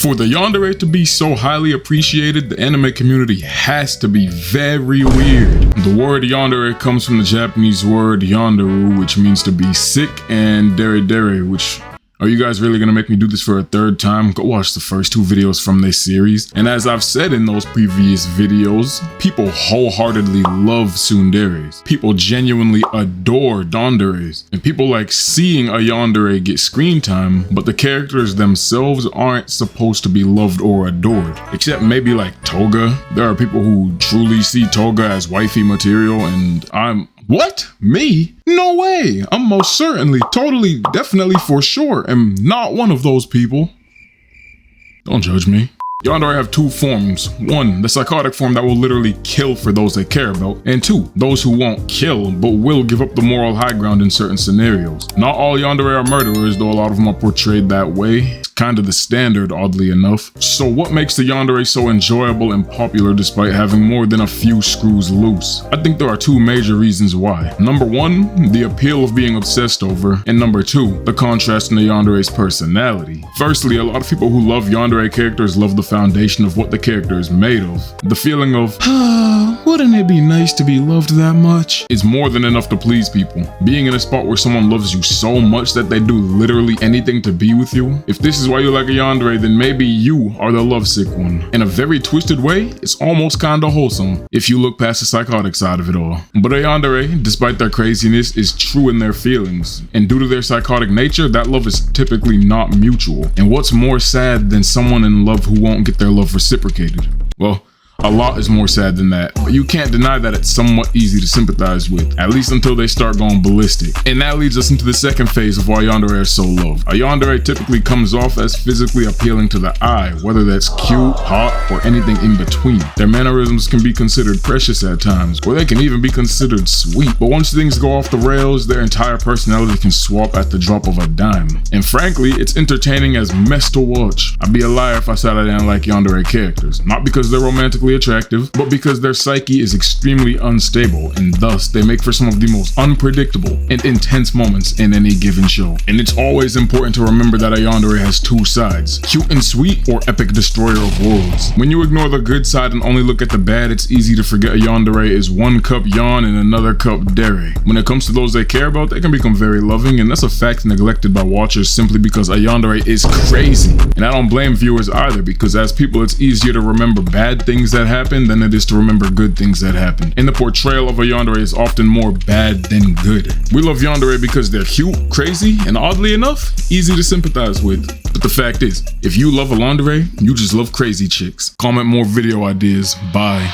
For the yandere to be so highly appreciated, the anime community has to be very weird. The word yandere comes from the Japanese word yanderu, which means to be sick, and dere, which... Are you guys really gonna make me do this for a third time? Go watch the first 2 videos from this series. And as I've said in those previous videos, people wholeheartedly love tsunderes. People genuinely adore danderes. And people like seeing a yandere get screen time, but the characters themselves aren't supposed to be loved or adored. Except maybe like Toga. There are people who truly see Toga as wifey material, and What? Me? No way! I'm most certainly, totally, definitely, for sure, am not one of those people. Don't judge me. Yandere have 2 forms. 1, the psychotic form that will literally kill for those they care about. And 2, those who won't kill, but will give up the moral high ground in certain scenarios. Not all yandere are murderers, though a lot of them are portrayed that way. It's kind of the standard, oddly enough. So what makes the yandere so enjoyable and popular despite having more than a few screws loose? I think there are 2 major reasons why. Number 1, the appeal of being obsessed over. And number 2, the contrast in the yandere's personality. Firstly, a lot of people who love yandere characters love the foundation of what the character is made of. The feeling of, wouldn't it be nice to be loved that much? Is more than enough to please people. Being in a spot where someone loves you so much that they do literally anything to be with you. If this is why you like a yandere, then maybe you are the lovesick one. In a very twisted way, it's almost kinda wholesome, if you look past the psychotic side of it all. But a yandere, despite their craziness, is true in their feelings. And due to their psychotic nature, that love is typically not mutual. And what's more sad than someone in love who won't get their love reciprocated? Well, a lot is more sad than that, but you can't deny that it's somewhat easy to sympathize with, at least until they start going ballistic. And that leads us into the second phase of why yandere are so loved. A yandere typically comes off as physically appealing to the eye, whether that's cute, hot, or anything in between. Their mannerisms can be considered precious at times, or they can even be considered sweet. But once things go off the rails, their entire personality can swap at the drop of a dime. And frankly, it's entertaining as mess to watch. I'd be a liar if I said I didn't like yandere characters, not because they're romantically attractive, but because their psyche is extremely unstable, and thus they make for some of the most unpredictable and intense moments in any given show. And it's always important to remember that a yandere has 2 sides, cute and sweet or epic destroyer of worlds. When you ignore the good side and only look at the bad, it's easy to forget a yandere is 1 cup yan and another cup dere. When it comes to those they care about, they can become very loving, and that's a fact neglected by watchers simply because a yandere is crazy. And I don't blame viewers either, because as people it's easier to remember bad things that happen than it is to remember good things that happen. And the portrayal of a yandere is often more bad than good. We love yandere because they're cute, crazy, and oddly enough, easy to sympathize with. But the fact is, if you love a yandere, you just love crazy chicks. Comment more video ideas. Bye.